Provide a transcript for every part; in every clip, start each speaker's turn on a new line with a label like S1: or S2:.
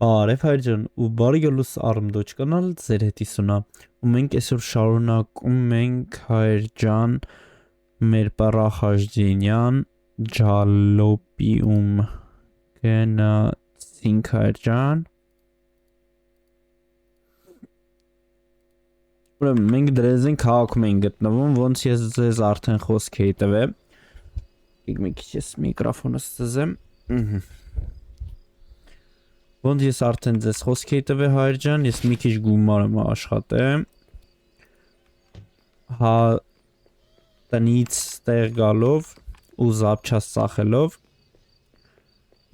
S1: Արև հայրջան ու բարի գալուս արմդոջ կանալ ձեր հետ իսունա ու մենք այսօր շարունակում ենք հայրջան մեր պարախաժդինյան ջալոպիում գնացինք հայրջան ուրեմն մենք Դրեզդեն քաղաքում ենք գտնվում ոնց ես ձեզ արդեն խոսք էի տվել մի քիչ ես միկրոֆոնս ծզեմ Ոնց ես արդեն ձեզ խոսք էի տվել հայրջան, ես մի քիչ գումար եմ աշխատել հա տնից տեղ գալով ու զապչաս ծախելով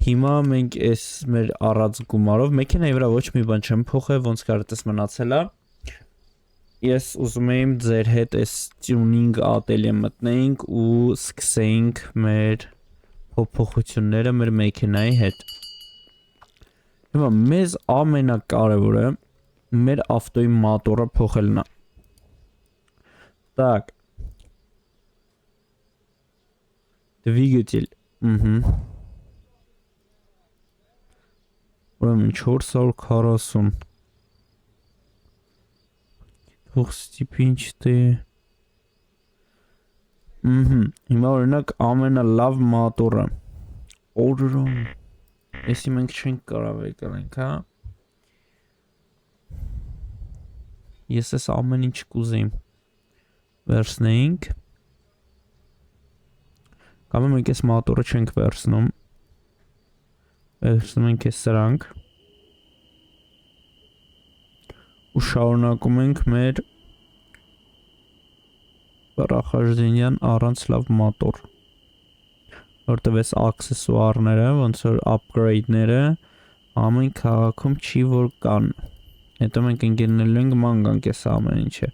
S1: հիմա մենք այս մեր առած գումարով մեքենայի վրա ոչ մի բան չեմ փոխել, ոնց կարծես մնացել է ես ուզում եմ ձեր հետ այս տյունինգ ատելյե մտնեինք ու սկսեինք մեր փոփոխությունները մեր մեքենայի հետ Հիմա մեզ ամենակարևորը մեր ավտոյի մոտորը փոխելն է Так Двигатель Ուրեմն 440 Թող ստիպի ինչ թե Հիմա օրինակ ամենալավ մոտորը Օրրում Էսի մենք չենք կարող եկնենք, հա Ես ես ամեն ինչ կուզեիմ Վերցնեինք Կամ մենք ես մոտորը չենք վերցնում Վերցնում ենք ես սրանք Ու շարունակում ենք մեր Պարախաժդինյան առանց լավ մոտոր Որտև ես աքսեսուարները, ոնց որ upgrade-ները ամեն քաղաքում չի որ կան Հետո մենք ընկերնելու ենք ման գանք ես ամեն ինչը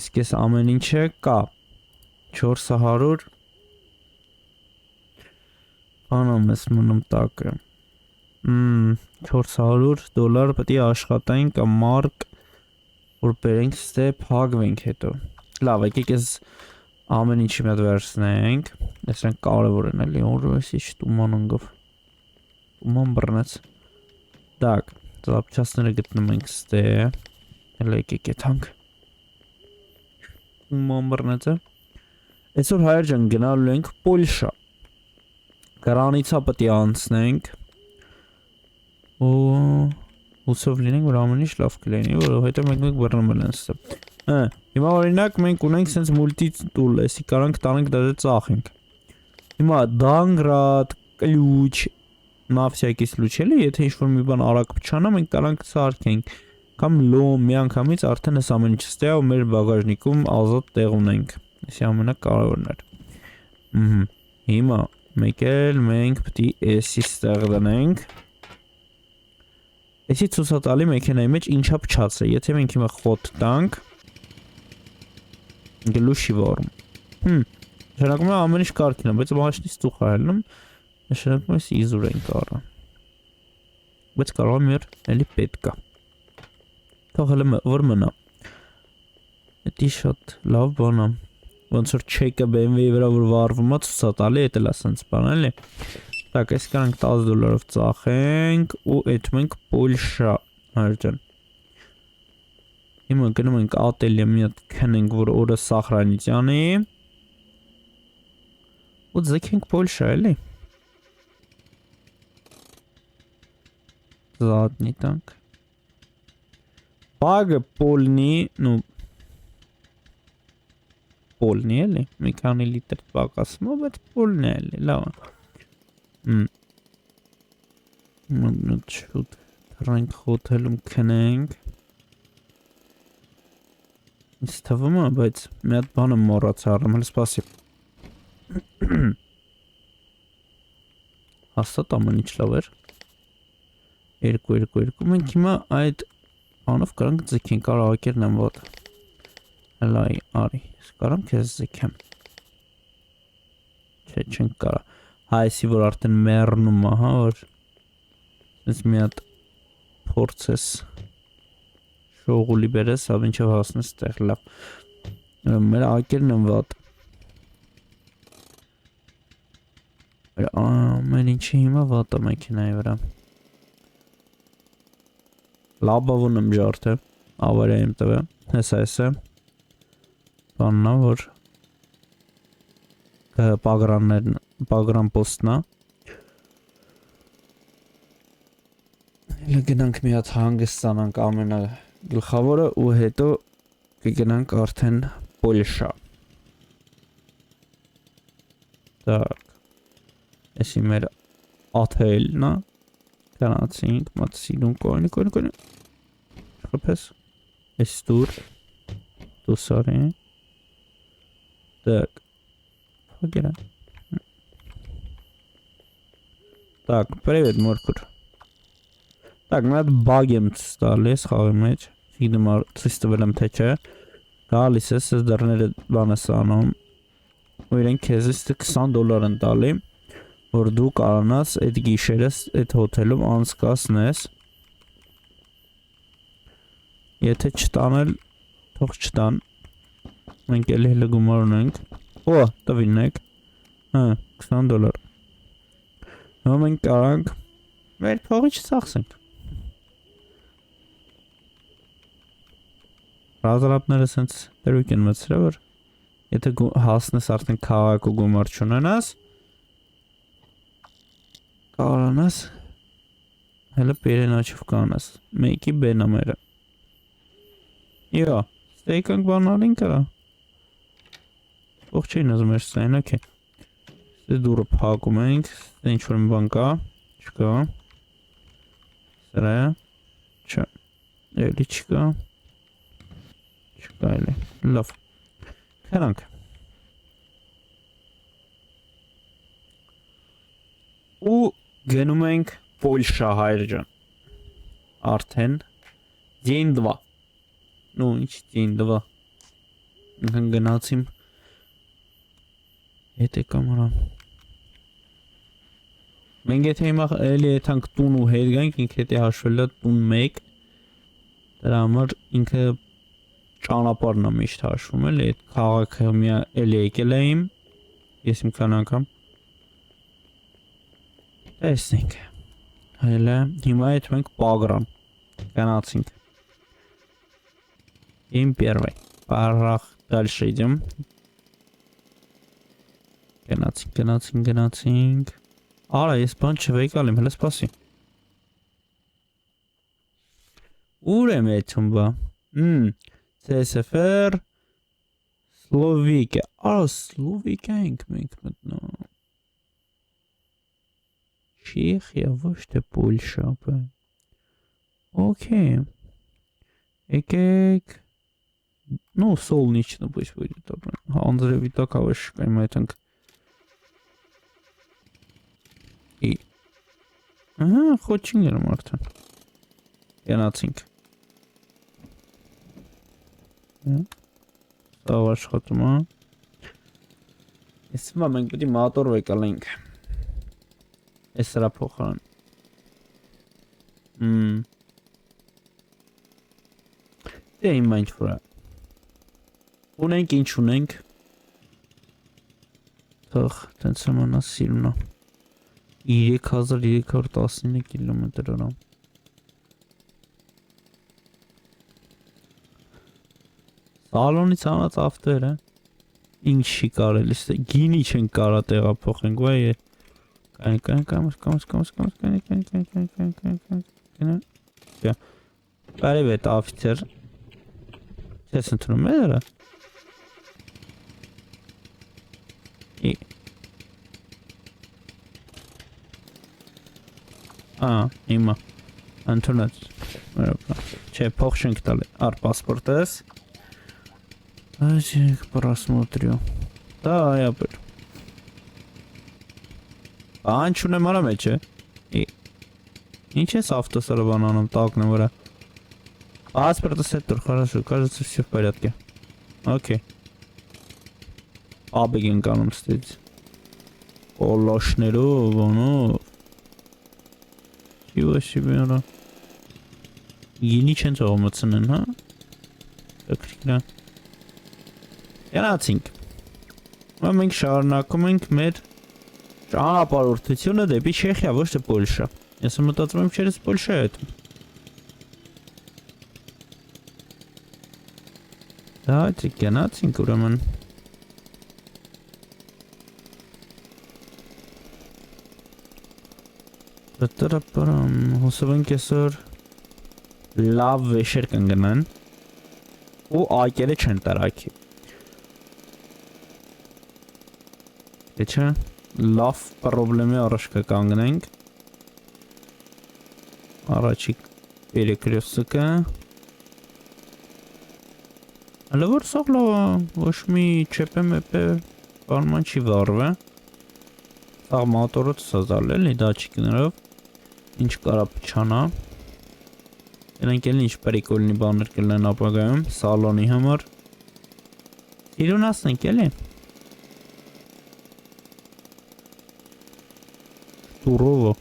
S1: Իսկ ես ամեն ինչը կա 400 Բանամ ես մնում տակը $400 պետք է աշխատային կամ մարկ որ բերենք ստե փակվենք հետո Լավ, եկեք ես ամեն ինչի մետ վերցնենք Ես են կարևոր են էլի օրը ես ինչ տուման ընգով Տուման բրնեց Так, զապչասները գտնում ենք ստե Էլ եկեք եթանք Տուման բրնեցը Այսօր հայրջան գնալու ենք Պոլշա Գրանիցա պետք է անցնենք Հուսով լինենք, որ ամեն ինչ լավ կլինի, որովհետև մենք բռնվել են ստե Հիմա օրինակ մենք ունենք սենց մուլտի տուլ, էսի կարանք տանենք դաժե ծախենք Հիմա դանգրատ, կլյուչ, նավսյակի սլուչ էլի, եթե ինչ-որ մի բան արագ պչանա, մենք կարանք սարքենք Կամ լոմ, մի անգամից արդեն ես ամեն ինչ ստե ու մեր բագաժնիկում ազատ տեղ ունենք Էսի ամենակ կարևորն էր Հիմա մեկ էլ մենք պտի էսի ստեղ դնենք Էսի ցուցատալի մեքենայի մեջ ինչա փչած է, եթե մենք հիմա խոտ տանք Գլուշի վարում Նշանակում է ամեն ինչ կարգին է, բայց մաշնից տուխ այլնում Նշանակում է իզուր ենք առը Բայց կարող է մեր էլի պետք է Թող հələ որ մնա Էդի շատ լավ բան է Ոնց որ չեկը BMW-ի վրա որ վարվում է ցուցատալի, էդ էլ է սենց բան էլի Так, այս կանք $10 ծախենք ու էդում ենք Պոլշա հայրջան Հիմա գնում ենք ատելյե մի հատ քնենք, որ օրը Սախրանիտյանի ու ձգենք Պոլշա, էլի Զատնի տանք Բագը Պոլնի, նու Պոլնի էլի, մի քանի լիտր պակասում, բայց Պոլնի էլի, լավ Մնոտ շուտ թռանք խոթելում քնենք Ինձ թվում է, բայց մի հատ բան եմ մոռացա առնեմ, հələ սպասի Հաստատ ամեն ինչ լավ էր 2 Մենք հիմա այդ բանով կարանք ձգենք, արագերն եմ ոտ Հələ արի, ես կարամ կեզ ձգեմ Չէ, չենք կարա Հայսի, որ արդեն մերնում է, հա, որ Ես մի հատ փորձ ես շողուլի բերես, հավ ինչով հասնես տեղ լավ Մեր ակերն եմ վատ Ամեն ինչի հիմա վատ է մեքենայի վրա լաբավուն եմ ժարդը, ավարյա եմ տվե, հեսա, բաննա, որ պագրան պոստնա, գնանք մի հատ հանգստանանք ամենա գլխավորը ու հետո կգնանք արդեն Պոլշա, так, եսի մեր աթելն է, գնացինք, մատսիդուն կոյնի, խպես, ես դուր, դուսարի, так, հագերա, так, привет, մորքուր, так, մի հատ բագ եմ ստալի ես խաղի մեջ, իգնում ծույս տվել եմ թե չէ, գալիս ես դռները բան ես անում, ու իրենք քեզ $20 են տալի, որ դու կարանաս այդ գիշերս այդ հոթելում անցկացնես, եթե չտանել, թող չտան, մենք էլի հլը գումար ունենք, օ, տվինեք, $20, նո մենք կարանք, մեր փողի չծախսենք, ռազարապները սենց դրույք են մծրը, որ եթե հասնես արդեն քաղաք ու գումար չունենաս, կարանաս, հելը պերենաչիվ կանաս, մեկի բենամերը, իա, ստեյկանք բանալին կրա, ող չէին ազում էր ստային, ոքի, ստե դուրը պակում ենք, ստե ինչ-որ մի բան կա, չկա, սրա է, չէ, էլի չկա, էլի, լավ, կրանք, ու գնում ենք Պոլշա հայր ջան, արդեն, դին 2, նու ինչ դին 2, ինքն գնացիմ, հետ եկամ հրան, մենք եթե հիմա էլի եթանք տուն ու հետ գանք, ինք հետի հաշվելը տուն 1, դրա համար ինքը ճանապարհն է միշտ հաշվում էլի, այդ քաղաքը միա էլի եկել եմ, ես իմ քան անգամ, տեսնենք, հելը, հիմա հետ մենք պագրան, գնացինք, իմ պերվայ, պարախ դալշ իդեմ, գնացինք, արա, ես բան չվեկալ եմ, հելը սպասի, ուր եմ եթում բա, CSFR, Սլովիկիա, արա, Սլովիկիա ենք մենք մտնում, Чехия, ոչ թե Պոլշա, окей, եկեք, ну, солнечно пусть будет, он зря такого шикаем, этанг, и, ага, խոչինգ եմ արդեն, գնացինք, սավ աշխատում է, ես հիմա մենք պետի մատոր վեկալենք, Ես սրա փոխարան, դե հիմա ինչ-որ է, ունենք ինչ ունենք, թող տենց հմանա սիրմնա, 3319 կիլոմետր արա, սալոնից անած ավտեր է, ինչի կարել է, գինի չեն կարա տեղափոխենք, վայ է, Привет, офицер. Сейчас инструмент. И. Има. Антонет. Че похшинг дали. Паспортес. Сейчас просмотрю. Да, я беру. Անչուն եմ արա մեջ է, ինչ ես ավտոսարաբան անում տակն եմ վրա, Паспорта сектор, хорошо, кажется все в порядке, окей, Abegin կանում ստից, Կոլոշներով, բանով, Չիվա շիբի արա, Գինի չեն ծողը մծնեն, հա, Կրիկնա, Յանացինք, մենք շարունակում ենք մեր ճանապարհորդությունը դեպի Չեխիա, ոչ թե Պոլշա։ Ես մտածում եմ չերս Պոլշա է այդ։ Դայ գնացինք ուրեմն։ Դատարապարամ հուսով ենք այսօր լավ վեշեր կընկնեն ու ակերը չեն տարակի։ Չէ, լավ պրոբլեմի առաջ կկանգնենք։ Առաջի перекрёстка։ Հələ որ սաղ լավա, ոչ մի չեպե մեպե բանման չի վարվե։ Սաղ մոտորը ծսազալ էլի դաչիկներով, ինչ կարա պչանա։ Ենենք էլ ինչ պերիկոլնի բաներ կլեն ապագայում, սալոնի համար։ Սիրուն ասնենք էլի։ Տուրովը։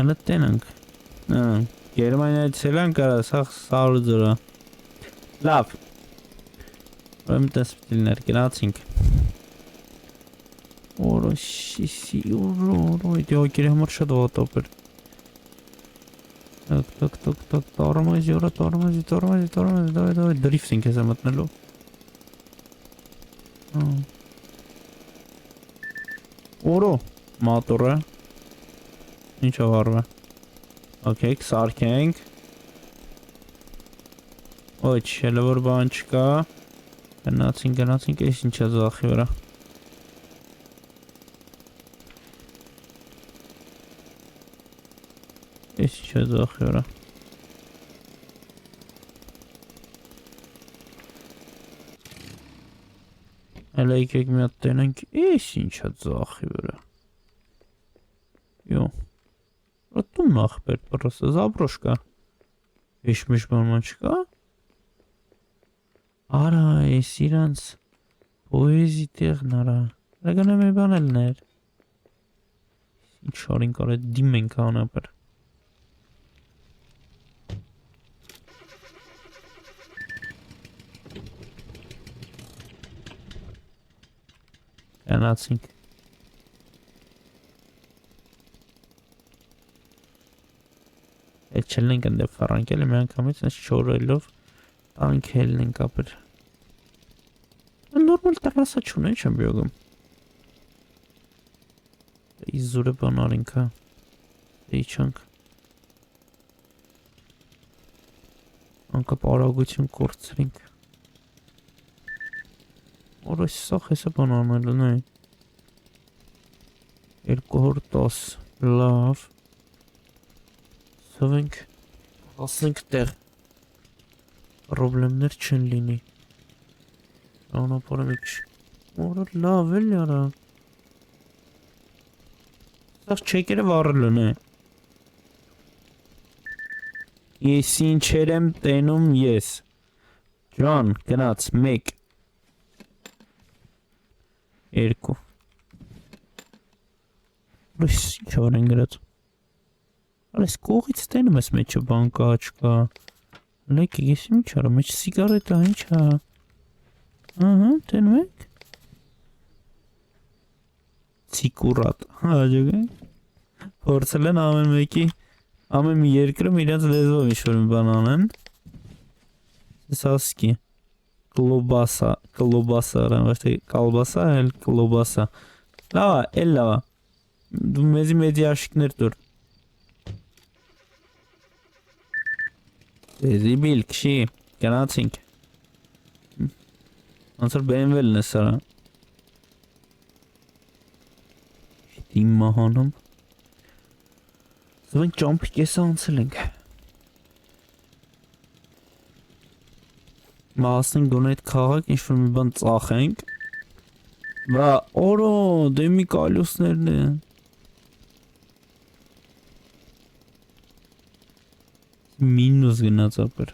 S1: Հələ տենանք։ Գերմանիայից սելան կարա սաղ ձորա։ Լավ։ Ուրեմ տեսպիտիլներ գնացինք։ Որո շիսի որո իդի ակերի համար շատ վատապ էր։ Տակ, տարմազի որա, տարմազի, դրիվտ ենք ես է մտնելու։ Որո, մատորը, ինչ ավարվը։ Okay, սարքենք։ Ոչ, հելը որ բան չկա։ Գնացինք, ես ինչա ձախի վրա։ Ես ինչա ձախի վրա։ Հելը եկեք մի հատ տենենք, ես ինչա ձախի վրա։ Յո։ Ատում նախբեր պրոսը, զաբրոշկա։ Իշմիշ բանման չկա։ Արա, ես իրանց պոեզի տեղն արա։ Ռագանեմ է բանելներ։ Ինչ շարին կարը դիմ ենք անապր։ Գնացինք։ Այդ չելն ենք ընդև վառանքել եմ անգամից այս չորելով անքելն ենք ապր։ Նորմալ տղասա չունեն չեմ բյոգում։ Իզուրը բանարինք հա։ Դեիչանք։ Անկապ արագություն կործրինք։ Որոս սախ հեսը բանանելն է։ 210 լավ։ Սովենք, ասենք տեղ, պրոբլեմներ չեն լինի, անապարը միչ, որը լավ էլ արա, սաղ չեկերը վարելն է, ես ինչեր եմ տենում ես, Ջան, գնաց, 1, 2, որս ինչ որ են գրած, Ալես կողից տենում ես մեջը բան կա, չկա, լեք ես ինչ արա, մեջ սիգարետա, ինչ հա, ահա, տենում եք, ծիկուրատ, հաջող ենք, փորձել են ամեն մեկի, ամեն մի երկրում իրենց լեզվով ինչ-որ մի բան անեն, սասկի, կլոբասա, արան, ոչ թե կալբասա, էլ կլոբասա, լավա, էլ լավա, դու մեզի աշիկներ տուր, Զիբիլ, քշի, գնացինք, անցր BMW-լն ես արա, իմ մահանում, զվենք ճամպի կեսը անցել ենք, մահասնենք գոնը այդ կաղակ ինչ-որ մի բան ծախենք, բա, օրո, դեմի կալյուսներն են, Մինուս գնաց ապր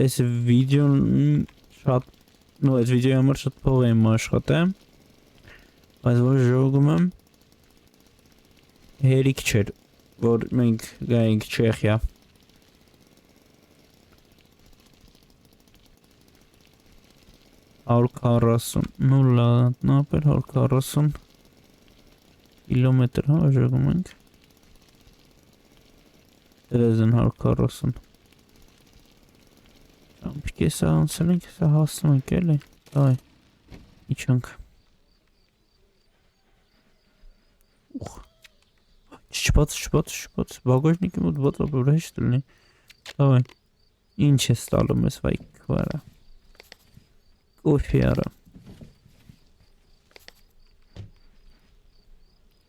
S1: Այս վիդեոն շատ այս վիդեոյի համար շատ փող եմ աշխատել բայց որ ժողում եմ հերիք չէր որ մենք գայինք Չեխիա 140 0 նապեր 140 կիլոմետր հա ժողում ենք Դրեզն 140 Ամպիկ եսա անցել ենք, եսա հասնում ենք էլի Այ, իչանք Ուխ Չպաց, բագաժնիկի մոտ բաց ապոր հեշտ լնի Այ, ինչ է ստալում ես վայք վարա Կոֆի արա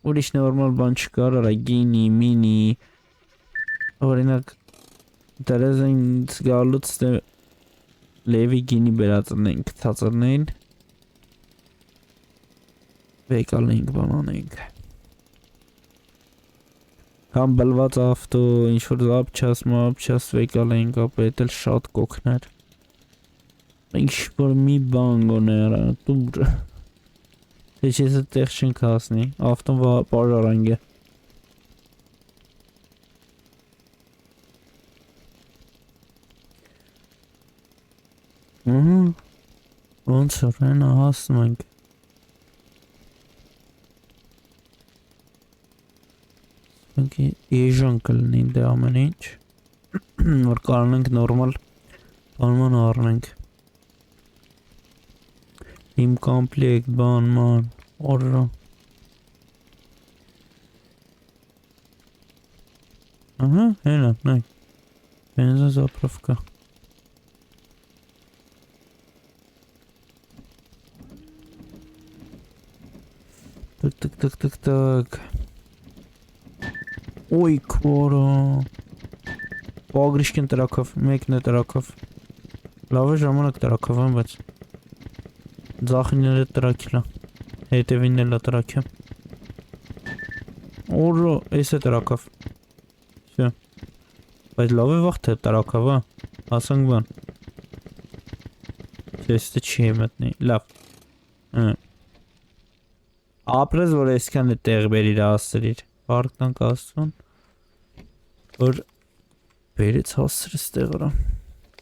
S1: Ուրիշ նորմալ բան չկար, արա գինի, մինի Օրինակ դրեզն գալուց լևի գինի բերածնենք, թածրնեին Վեկալենք բանանենք Կամ բլված ավտո, ինչ-որ ապչաս վեկալենք, ապ էտ էլ շատ կոքներ Ինչ-որ մի բան գոներ, տուր Թե չես է տեղ չենք հասնի, ավտոն պարժարանք է Ոնց որ հենա հասնում ենք Եժան կլնի դե ամեն ինչ Որ կարնենք նորմալ բանման առնենք Իմ կամպլեկտ բանման Օրը Ահա, հենա, նայ Բենզա զապրովկա Տակ Ոյ քորը Պագրիշկեն տրակով, մեկն է տրակով Լավ է ժամանակ տրակով եմ, բայց Ձախինները տրակիլա Հետևին էլ է տրակյա Օրը, ես է տրակով Սյո Բայց լավ է վաղ թե տրակով, հասանք բան Չեստը չի է մտնի, լավ Ապրես, որ եսքան է տեղ բերիր աստրիր Պարկնանք աստվան Որ բերեց հասր ստեղ վրա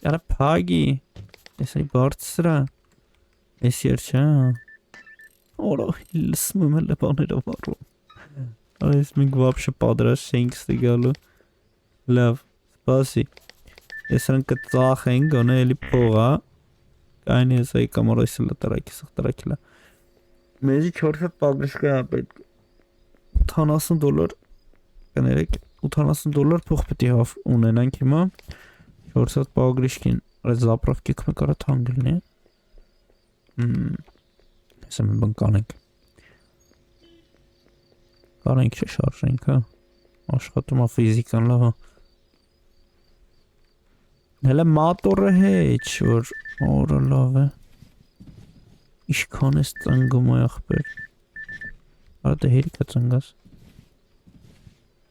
S1: Արա պագի Ես այ բարձրա Ես եր չէ Օրա լսում եմ էլ է բաներով առում Այս մենք վապշը պատրաշ չենք ստիգալու Լավ, սպասի Ես հնկը ծախ ենք, գոնե էլի փողա Կայնի ես այ կամար այս էլ տրակի, սղ տրակիլա Մեզի 400 պագրիշկա պետք $80 կներեք $80 փող պետք է ունենանք հիմա 400 պագրիշկին այս զապրովկի կմե կարա թանգելն է Հեսա մի բան կանենք Կարենք չէ շարժենք Աշխատում է ֆիզիկան լավ Հելը մատորը հեչ որ օրը լավ է Իշքան ես ծնգում այ ախպեր Արա դե հերիք է ծնգաս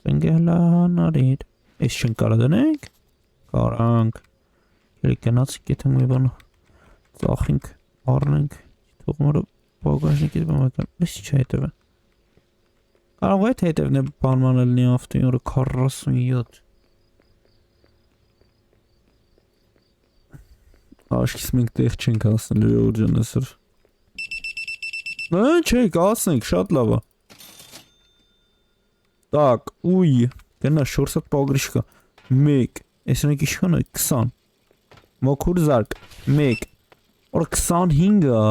S1: Ծնգ է հլա հանարիր Ես չենք կարա դնենք Կարանք Հերիք գնացինք եթե մի բան Ծախինք Արնենք Թողմարը բագաժնիկից բամական Ես չի հետև է Կարող է հետևն է բանման էլնի ավտոյի օրը 47 Աշկիս մենք տեղ չենք հասնել ուրջան էսր Չեք, ասնենք, շատ լավա Так, ուй Գնա 400 պագրիշկա 1 Էսնեք իշքան է 20 Մոքուր զարկ 1 Որ 25-ը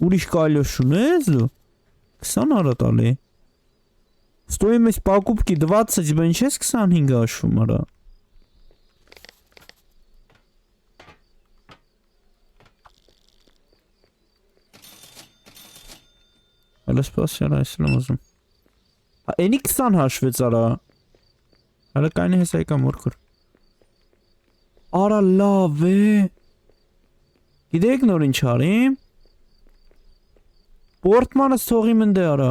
S1: Ուրիշ կալյոշ ունես դու 20 արա տալի Стоимость покупки 20 բեն չես 25-ը աշվում արա Հələ սպասի արա ես եմ ուզում Էնի 20 հաշվեց արա Հələ կայնի հես այկա մորքուր Արա լավ է Գիտեք նոր ինչ արիմ Պորտմանս թողի մնդե արա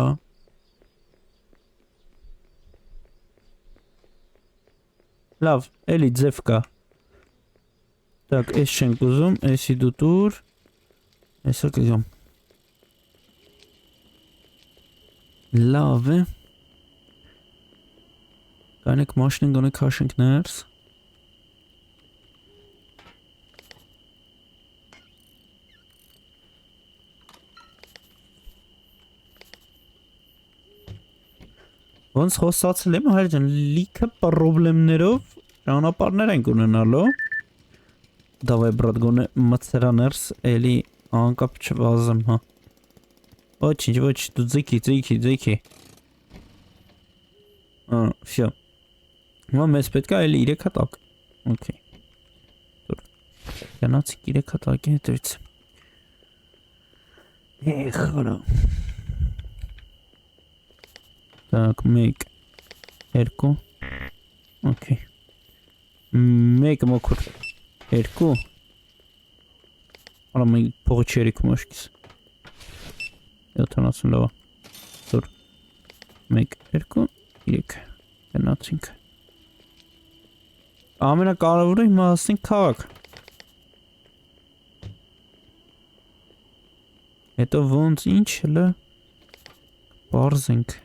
S1: Լավ, էլի ձև կա Так, ես չենք ուզում, եսի դու տուր Եսը կգամ Լավ է Կայնեք մաշնին գոնեք հաշենք ներս Ոնց խոսացել եմ հայրան լիքը պրոբլեմներով ճանապարհներ ենք ունենալու։ Давай, брат, գոնե մցրաներս էլի անկապ չվազեմ, հա։ Ոչինչ, դու ձգի։ Всё։ Հիմա մեզ պետք է էլի 3 հատակ։ Okay։ Գնացի 3 հատակի հետևից։ Խորա։ Так, 1, 2, окей, 1 մոքուր, 2, արա մենք փողոչերիք մաշկիս, 70 լավա, 1, 2, 3, գնացինք, ամենակարևորը հիմա հասնենք քաղաք, հետո ոնց ինչ հլը պարզենք,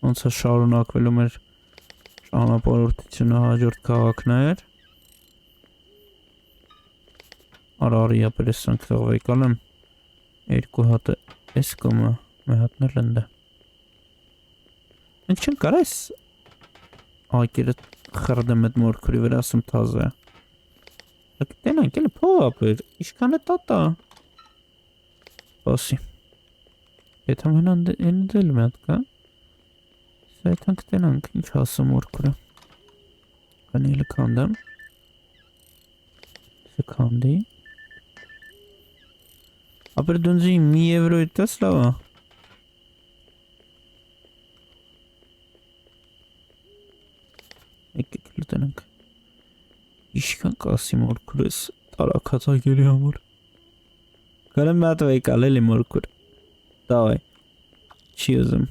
S1: ոնց է շարունակվելու մեր ճանապարհորդությունը հաջորդ քաղաքներ։ Արարի ապրեսանք թողվեկալ եմ 2 հատ էս կոմը մի հատն էլ ընդ է։ Մենք չենք կարա էս ակերը խրդեմ էդ մորքուրի վրա ասում թազը է։ Տենանք էլի փող ապեր, իշքան է տատա։ Բասի։ Եթե մենան դել մի հատ կա։ Սայթանք տենանք, ինչ ասում որքուրը։ Կանիլը կանդեմ։ Սեքանդի։ Ապեր դունձի 1 եվրո իտես լավա։ Եկեք լտենանք։ Իշքան կասի մորքուր ես տարակացակելի համար։ Կարեմ մատ վեկալ էլի մորքուր։ Դավայ։ Չի ուզում։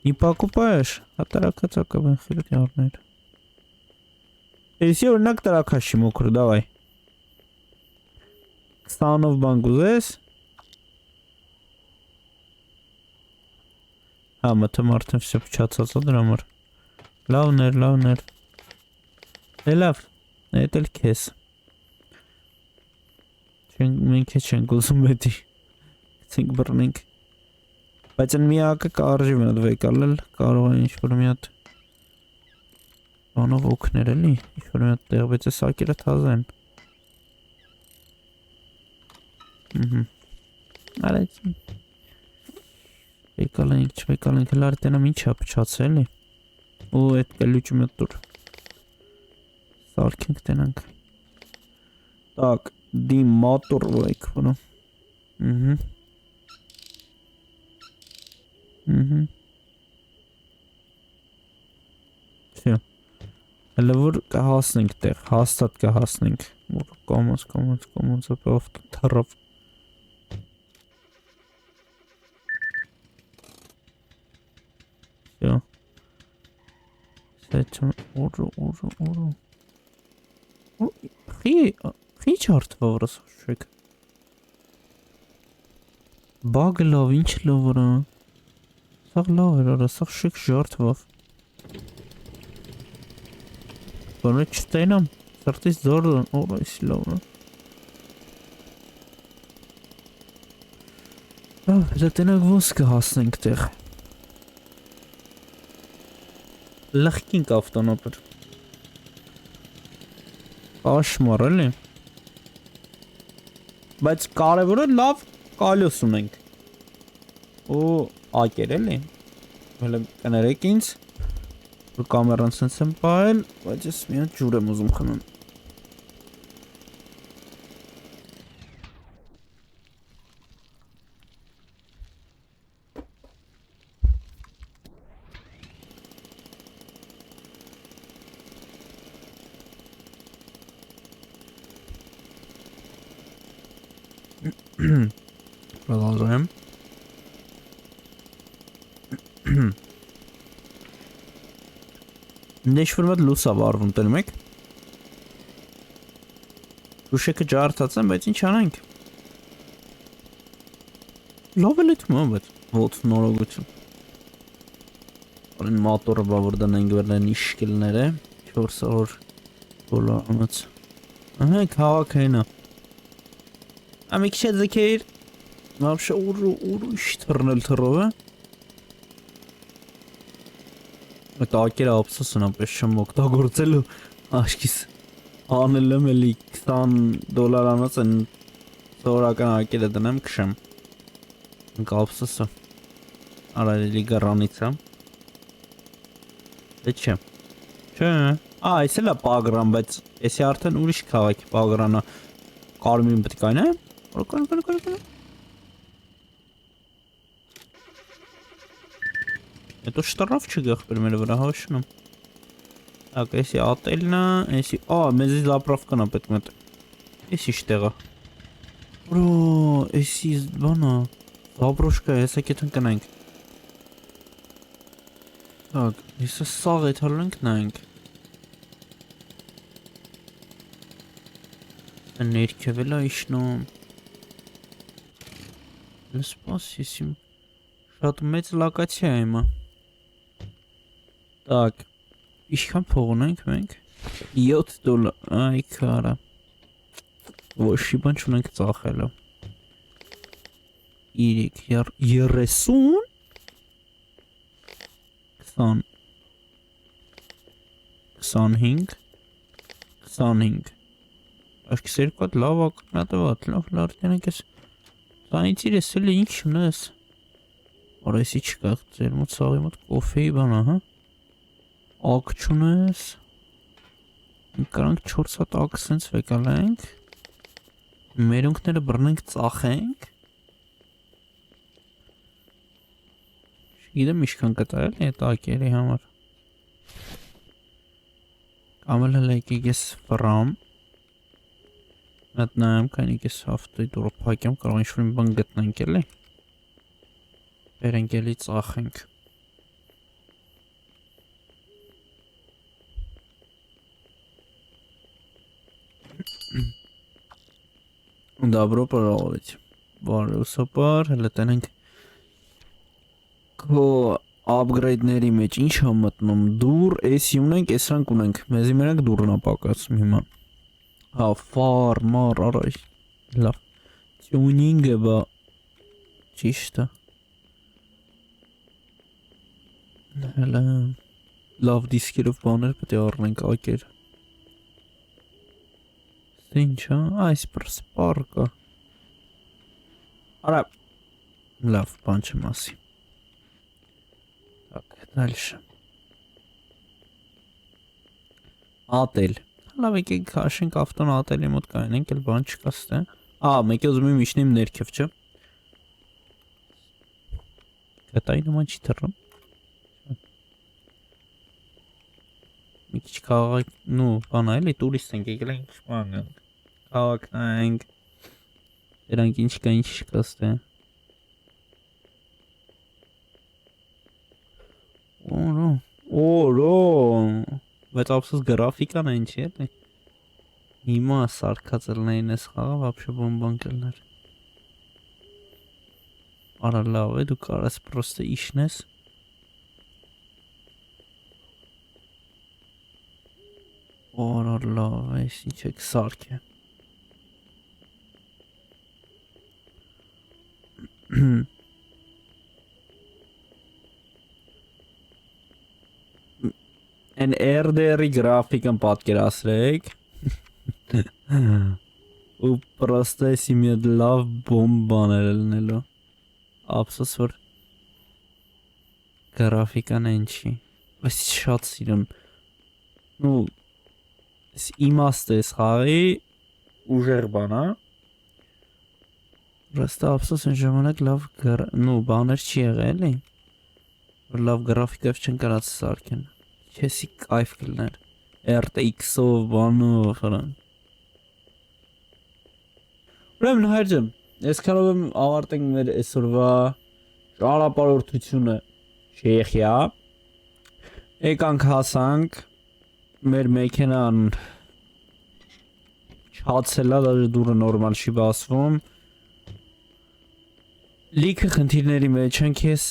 S1: Не покупаешь, а таракацака бен хиртярнер. Если орнак таракаши мокр, давай. Кстанов бангузес. А, матемартин все печататься драмар. Лавнер. Лав. Это л кес. Մենք չենք ուզում էդի ցինք բռնենք բայց այն միակը կարժի մի հատ վեկալել կարող է ինչ-որ մի հատ բանով օգներ էլի ինչ-որ մի հատ տեղ բայց է սակերը թազա են արեց վեկալենք հլար տենամ ինչ է պչացել էլի ու էդ կլուճը մի հատ տուր սարքենք տենանք так Dim motor like, bueno. Все. Լվոր կհասնենք տեղ, հաստատ կհասնենք, որ կոմոց ապով թռավ։ Все. Սեթում օրո։ Քիչ արդվա վրաս շեք։ Բագը լավ, ինչ լավ վրա։ Սաղ լավ էր արա, սաղ շեք ժարդվավ։ Բանը չտենամ, սրտից զորդան, օր այս լավ նա։ Դա տենակ ոնց կհասնենք տեղ։ Լխկինք ավտոնոպր։ Աշմար էլի։ Բայց կարևորը լավ կալյուս ունենք։ Ու ակեր էլի։ Հələ կներեք ինձ։ Որ կամերան սենց եմ պահել, բայց ես մի հատ ջուր եմ ուզում խմեմ։ Продолжаем. Նեշվոր մատ լուսավ արվում տնում եք Ուշեկը ջարդած են, բայց ինչ անենք Լավ էլ էթում եմ, բայց ոտ նորոգություն Որին մատորը բավոր դնենք վերնեն իշկիլներ է 400 դոլար ամաց Ահեք հավակ հենա Ամիք չէ ձգեր։ Вообще ուրիշ թռնել թռովը։ Այդ ակերը ափսոսն ապես չեմ օգտագործելու աշկիս անել եմ էլի $20 անոց են սովորական ակերը դնեմ քշեմ։ Ինք ափսոսը արա էլի գրանից է։ Դե չէ։ Չէ։ Այս էլ է Պագրան, բայց էսի արդեն ուրիշ քաղաքի Պագրանա։ Կարմիրին պետք է այն է։ Կան։ Հետո շտրավ չգախբեր մեր վրա հաշնում։ Так, էսի ատելն է, էսի, մեզի զապրավկան է պետք մետ։ Էսի շտեղը։ Բրո, էսի բանա, զապրոշկա է, հեսա կետ ընկնանք։ Так, հեսա սաղ է թարլ ընկնանք։ Ներքևել է իշնում։ Լսպաս, եսի շատ մեծ լակացիա եմա։ Так, ինչքան փող ունենք մենք։ $7, այ քարա։ Ոչի բան չունենք ծախելը։ 3, 30, 20, 25, 25։ Աշկիս երկու հատ լավ ակնատված, լավ լարդյանք ես։ Սանից իրես էլ ինչ ունես։ Արեսի չկա, ձեր մոտ սաղի մոտ կոֆեի բան, ահա։ Ակ չունես։ Կարանք 4 հատ ակ սենց վեկալենք։ Մերունքները բռնենք ծախենք։ Չգիտեմ իշքան կտայել էտ ակերի համար։ Կամել հել եկեք ես վրամ։ Մտնայեմ կանիք ես հավտոյ դուրը պակեմ կարող ինչ-որ մի բան գտնենք էլի։ Բերենք էլի ծախենք։ Добро пожаловать. Բարուսապար, հələ տենենք քո upgrade-ների մեջ ինչ հա մտնում, դուր, էսի ունենք, էսրանք ունենք, մեզի մենակ դուրն ա պակասում հիմա։ Հա, ֆարմար, արայ, լավ, տյունինգը բա, ճիշտ է։ Հələ, լավ դիսկերով բաներ պետք է առնենք ակեր։ Ինչ հա, այս պրսպարկը։ Արա, լավ, բան չեմ ասի։ Так, дальше. Ատել։ Լավ եկեք քաշենք ավտոն ատելի մոտ կանենք, էլ բան չկա ստե։ Մեկ ուզում եմ իջնեմ ներքև, չէ։ Կտայի նման չի թռնում։ Մի քիչ քաղաք, բան այլ է տուրիստ ենք եկել ենք ինչ-բան ենք։ Քաղաքն ենք։ Դրանք ինչ կա, ինչ չկա ստե։ Օրո, բայց ապսոս գրաֆիկան այն չի էլի։ Հիմա սարքած ելնային ես խաղը, վապշե բոմբան կլներ։ Արա լավ է, դու կարաս պրոստը իշնես։ Արա լավ է, ինչ եք սարք է։ Են RDR-ի գրաֆիկն պատկերացրեք։ Ու պրոստը էսի մի հատ լավ բոմբան էր ելնելու։ Ապսոս որ գրաֆիկան են չի։ Բայց շատ սիրում։ Իմաստ է սխաղի ուժեր բան, հա։ Պրոստը ապսոս են ժամանակ լավ բաներ չի եղել էլի։ Որ լավ գրաֆիկով չեն կարած սարքեն։ Չեսի կայֆ կլներ, RTX-ով, բանով, վրան։ Ուրեմն հայրջեմ, ես կարող եմ ավարտենք մեր այսօրվա ճանապարհորդությունը Չեխիա։ Եկանք հասանք, մեր մեքենան չացել է, դաժե դուրը նորմալ չի բացվում։ Լիքը խնդիրների մեջ ենք ես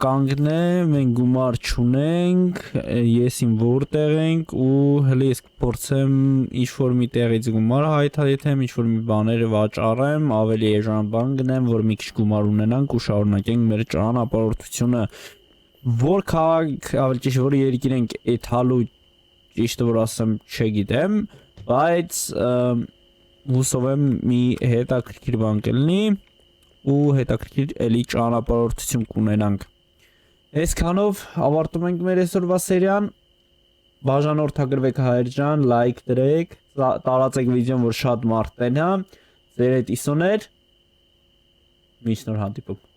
S1: կանգնեմ, մենք գումար չունենք, ես իմ որտեղ ենք ու հələ ես կփորձեմ ինչ-որ մի տեղից գումար հայթայթեմ, ինչ-որ մի բաները վաճառեմ, ավելի էժան բան գնեմ, որ մի քիչ գումար ունենանք ու շարունակենք մեր ճանապարհորդությունը, որ քաղաք, ավելի ճիշտ որ երկիր ենք էթալու, ճիշտը որ ասեմ չգիտեմ, բայց հուսով եմ մի հետաքրքիր բան կլինի ու հետաքրքիր էլի ճանապարհորդություն կունենանք։ Այսքանով ավարտում ենք մեր այսօրվա սերիան։ Բաժանորդագրվեք հայր ջան, լայք դրեք, տարածեք վիդեոն, որ շատ մարդ տենա։ Ձեր հետ Իսոներ։ Միշտ նոր հանդիպում։